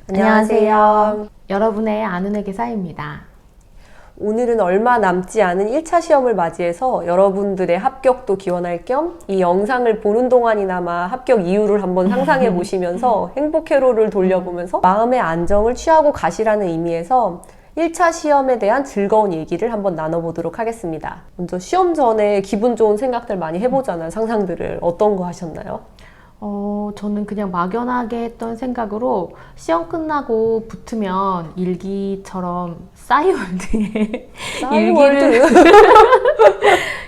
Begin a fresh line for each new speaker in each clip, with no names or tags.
안녕하세요.
여러분의 아는 회계사입니다.
오늘은 얼마 남지 않은 1차 시험을 맞이해서 여러분들의 합격도 기원할 겸 이 영상을 보는 동안이나마 합격 이유를 한번 상상해 보시면서 행복 회로를 돌려보면서 마음의 안정을 취하고 가시라는 의미에서 1차 시험에 대한 즐거운 얘기를 한번 나눠보도록 하겠습니다. 먼저 시험 전에 기분 좋은 생각들 많이 해보잖아요. 상상들을. 어떤 거 하셨나요?
저는 그냥 막연하게 했던 생각으로 시험 끝나고 붙으면 일기처럼 싸이월드에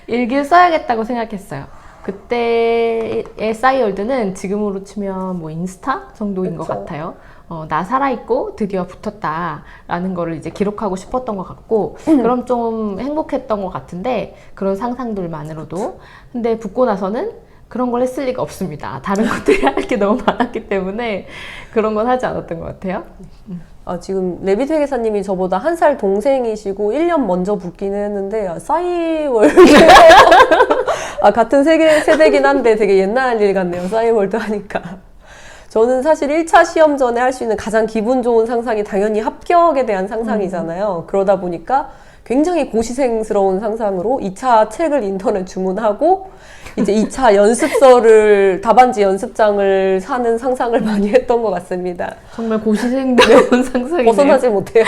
일기를 써야겠다고 생각했어요. 그때의 싸이월드는 지금으로 치면 뭐 인스타 정도인 것 같아요. 나 살아있고 드디어 붙었다라는 거를 이제 기록하고 싶었던 것 같고, 그럼 좀 행복했던 것 같은데, 그런 상상들만으로도. 근데 붙고 나서는 그런 걸 했을 리가 없습니다. 다른 것들이 할 게 너무 많았기 때문에 그런 건 하지 않았던 것 같아요.
지금 레빗 회계사님이 저보다 한 살 동생이시고 1년 먼저 붙기는 했는데 싸이월드 같은 세대긴 한데 되게 옛날 일 같네요. 싸이월드 하니까. 저는 사실 1차 시험 전에 할 수 있는 가장 기분 좋은 상상이 당연히 합격에 대한 상상이잖아요. 그러다 보니까 굉장히 고시생스러운 상상으로 2차 책을 인터넷 주문하고 이제 2차 연습서를, 답안지 연습장을 사는 상상을 많이 했던 것 같습니다.
정말 고시생다운 상상이네요.
벗어나지 못해요.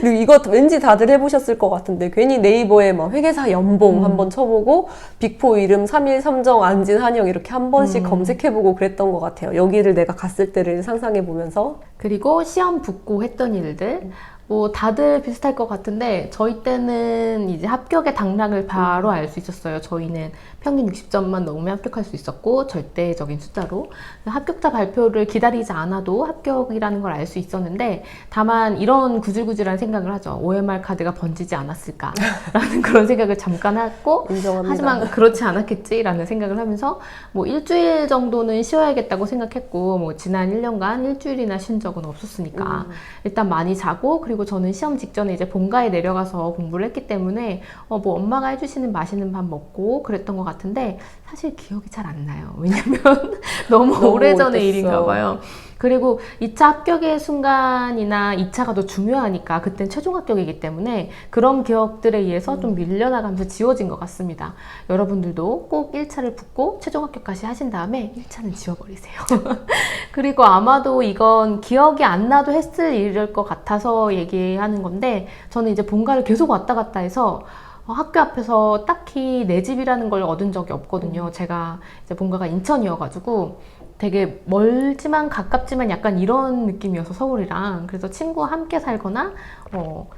그리고 이거 왠지 다들 해보셨을 것 같은데 괜히 네이버에 막 회계사 연봉 한번 쳐보고 빅4 이름 3일3정 안진 한영 이렇게 한 번씩 검색해보고 그랬던 것 같아요. 여기를 내가 갔을 때를 상상해보면서.
그리고 시험 붙고 했던 일들, 뭐 다들 비슷할 것 같은데 저희 때는 이제 합격의 당락을 바로 알 수 있었어요. 저희는 평균 60점만 넘으면 합격할 수 있었고, 절대적인 숫자로 합격자 발표를 기다리지 않아도 합격이라는 걸 알 수 있었는데, 다만 이런 구질구질한 생각을 하죠. OMR 카드가 번지지 않았을까라는 그런 생각을 잠깐 했고,
인정합니다.
하지만 그렇지 않았겠지라는 생각을 하면서 뭐 일주일 정도는 쉬어야겠다고 생각했고, 뭐 지난 1년간 일주일이나 쉰 적은 없었으니까 일단 많이 자고, 그리고 저는 시험 직전에 이제 본가에 내려가서 공부를 했기 때문에 뭐 엄마가 해주시는 맛있는 밥 먹고 그랬던 것 같은데, 사실 기억이 잘 안 나요. 왜냐면 너무 오래전의 일인가 봐요. 그리고 2차 합격의 순간이나 2차가 더 중요하니까, 그땐 최종 합격이기 때문에 그런 기억들에 의해서 좀 밀려나가면서 지워진 것 같습니다. 여러분들도 꼭 1차를 붙고 최종 합격까지 하신 다음에 1차는 지워버리세요. 그리고 아마도 이건 기억이 안 나도 했을 일일 것 같아서 얘기하는 건데, 저는 이제 본가를 계속 왔다 갔다 해서 학교 앞에서 딱히 내 집이라는 걸 얻은 적이 없거든요. 제가 이제 본가가 인천이어가지고 되게 멀지만 가깝지만 약간 이런 느낌이어서 서울이랑, 그래서 친구와 함께 살거나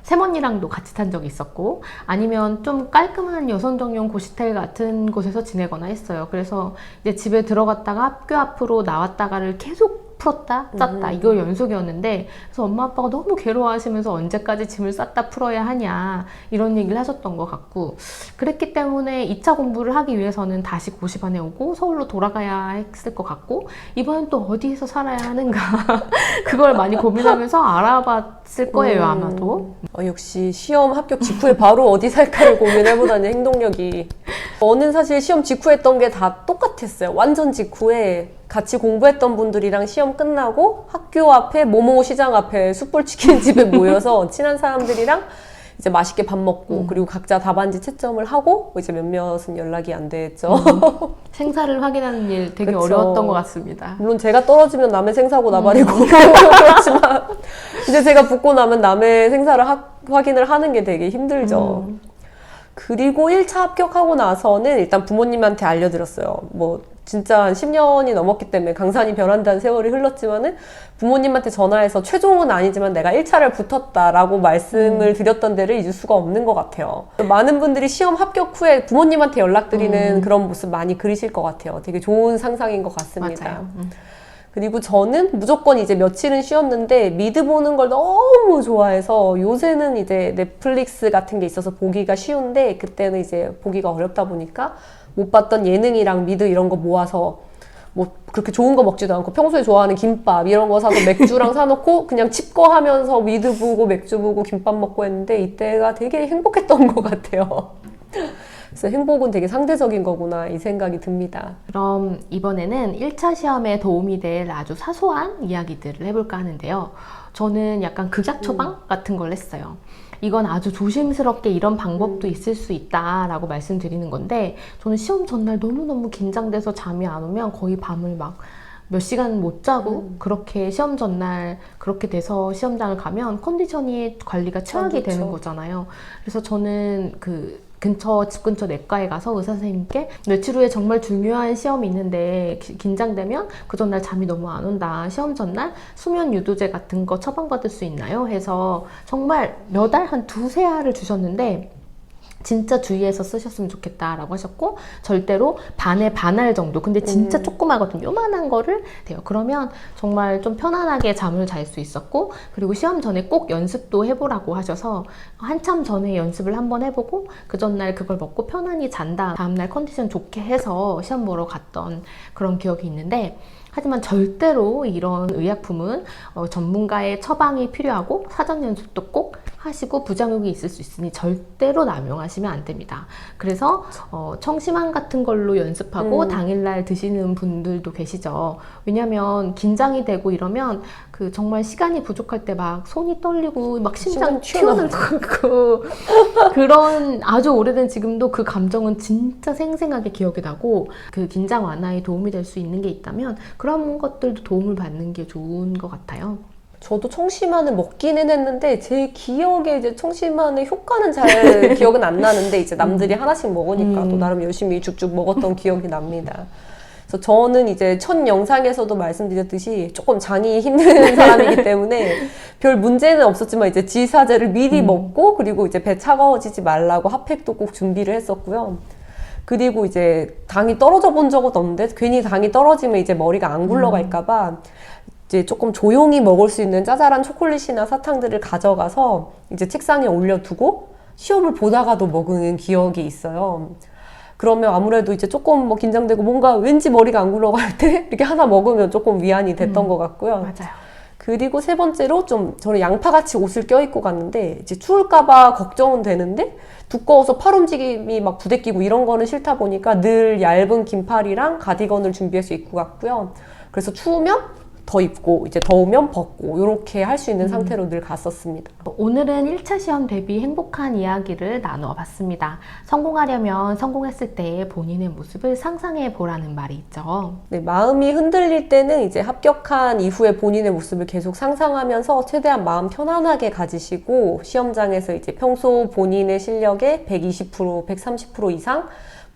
새언니랑도 같이 탄 적이 있었고, 아니면 좀 깔끔한 여성정용 고시텔 같은 곳에서 지내거나 했어요. 그래서 이제 집에 들어갔다가 학교 앞으로 나왔다가를 계속 풀었다 짰다 이거 연속이었는데, 그래서 엄마 아빠가 너무 괴로워하시면서 언제까지 짐을 쌌다 풀어야 하냐 이런 얘기를 하셨던 것 같고, 그랬기 때문에 2차 공부를 하기 위해서는 다시 고시반에 오고 서울로 돌아가야 했을 것 같고, 이번엔 또 어디에서 살아야 하는가 그걸 많이 고민하면서 알아봤을 거예요, 아마도.
역시 시험 합격 직후에 바로 어디 살까를 고민해보다니 행동력이. 저는 사실 시험 직후에 했던 게 다 똑같았어요. 완전 직후에 같이 공부했던 분들이랑 시험 끝나고 학교 앞에 모모 시장 앞에 숯불치킨 집에 모여서 친한 사람들이랑 이제 맛있게 밥 먹고, 그리고 각자 답안지 채점을 하고, 이제 몇몇은 연락이 안 됐죠.
생사를 확인하는 일 되게
그쵸.
어려웠던 것 같습니다.
물론 제가 떨어지면 남의 생사고 나발이고 그렇지만 이제 제가 붙고 나면 남의 생사를 확인을 하는 게 되게 힘들죠. 그리고 1차 합격하고 나서는 일단 부모님한테 알려드렸어요. 뭐 진짜 한 10년이 넘었기 때문에 강산이 변한다는 세월이 흘렀지만은 부모님한테 전화해서 최종은 아니지만 내가 1차를 붙었다라고 말씀을 드렸던 데를 잊을 수가 없는 것 같아요. 많은 분들이 시험 합격 후에 부모님한테 연락드리는 그런 모습 많이 그리실 것 같아요. 되게 좋은 상상인 것 같습니다.
맞아요.
그리고 저는 무조건 이제 며칠은 쉬었는데 미드 보는 걸 너무 좋아해서, 요새는 이제 넷플릭스 같은 게 있어서 보기가 쉬운데 그때는 이제 보기가 어렵다 보니까 못 봤던 예능이랑 미드 이런 거 모아서, 뭐 그렇게 좋은 거 먹지도 않고 평소에 좋아하는 김밥 이런 거 사서 맥주랑 사놓고 그냥 칩거하면서 미드 보고 맥주 보고 김밥 먹고 했는데, 이때가 되게 행복했던 것 같아요. 그래서 행복은 되게 상대적인 거구나 이 생각이 듭니다.
그럼 이번에는 1차 시험에 도움이 될 아주 사소한 이야기들을 해볼까 하는데요. 저는 약간 극약 처방 같은 걸 했어요. 이건 아주 조심스럽게 이런 방법도 있을 수 있다라고 말씀드리는 건데, 저는 시험 전날 너무너무 긴장돼서 잠이 안 오면 거의 밤을 막 몇 시간 못 자고 그렇게 시험 전날 그렇게 돼서 시험장을 가면 컨디션이 관리가 최악이
그렇죠.
되는 거잖아요. 그래서 저는 집 근처 내과에 가서 의사 선생님께 며칠 후에 정말 중요한 시험이 있는데 긴장되면 그 전날 잠이 너무 안 온다. 시험 전날 수면 유도제 같은 거 처방받을 수 있나요? 해서 정말 몇 알, 한 두세 알을 주셨는데 진짜 주의해서 쓰셨으면 좋겠다라고 하셨고, 절대로 반에 반알 정도, 근데 진짜 조그마거든요. 요만한 거를 돼요. 그러면 정말 좀 편안하게 잠을 잘 수 있었고, 그리고 시험 전에 꼭 연습도 해보라고 하셔서 한참 전에 연습을 한번 해보고 그 전날 그걸 먹고 편안히 잔다, 다음날 컨디션 좋게 해서 시험 보러 갔던 그런 기억이 있는데, 하지만 절대로 이런 의약품은 전문가의 처방이 필요하고 사전 연습도 꼭 하시고 부작용이 있을 수 있으니 절대로 남용하시면 안 됩니다. 그래서 청심환 같은 걸로 연습하고 당일날 드시는 분들도 계시죠. 왜냐면 긴장이 되고 이러면 정말 시간이 부족할 때 막 손이 떨리고 막 심장 튀어나올 것 같고 그런 아주 오래된 지금도 그 감정은 진짜 생생하게 기억이 나고, 그 긴장 완화에 도움이 될 수 있는 게 있다면 그런 것들도 도움을 받는 게 좋은 것 같아요.
저도 청심환을 먹기는 했는데 제 기억에 이제 청심환의 효과는 잘 기억은 안 나는데 이제 남들이 하나씩 먹으니까 또 나름 열심히 죽죽 먹었던 기억이 납니다. 그래서 저는 이제 첫 영상에서도 말씀드렸듯이 조금 장이 힘든 사람이기 때문에 별 문제는 없었지만 이제 지사제를 미리 먹고, 그리고 이제 배 차가워지지 말라고 핫팩도 꼭 준비를 했었고요. 그리고 이제 당이 떨어져 본 적은 없는데 괜히 당이 떨어지면 이제 머리가 안 굴러갈까봐 이제 조금 조용히 먹을 수 있는 짜잘한 초콜릿이나 사탕들을 가져가서 이제 책상에 올려두고 시험을 보다가도 먹은 기억이 있어요. 그러면 아무래도 이제 조금 뭐 긴장되고 뭔가 왠지 머리가 안 굴러갈 때 이렇게 하나 먹으면 조금 위안이 됐던 것 같고요.
맞아요.
그리고 세 번째로 저는 양파같이 옷을 껴입고 갔는데 이제 추울까봐 걱정은 되는데 두꺼워서 팔 움직임이 막 부대끼고 이런 거는 싫다 보니까 늘 얇은 긴팔이랑 가디건을 준비해서 입고 갔고요. 그래서 추우면 더 입고 이제 더우면 벗고 이렇게 할 수 있는 상태로 늘 갔었습니다.
오늘은 1차 시험 대비 행복한 이야기를 나누어 봤습니다. 성공하려면 성공했을 때 본인의 모습을 상상해 보라는 말이 있죠.
네, 마음이 흔들릴 때는 이제 합격한 이후에 본인의 모습을 계속 상상하면서 최대한 마음 편안하게 가지시고 시험장에서 이제 평소 본인의 실력의 120%, 130% 이상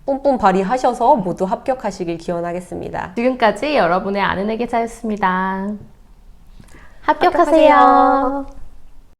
뿜뿜 발휘하셔서 모두 합격하시길 기원하겠습니다.
지금까지 여러분의 아는 애기자였습니다. 합격하세요.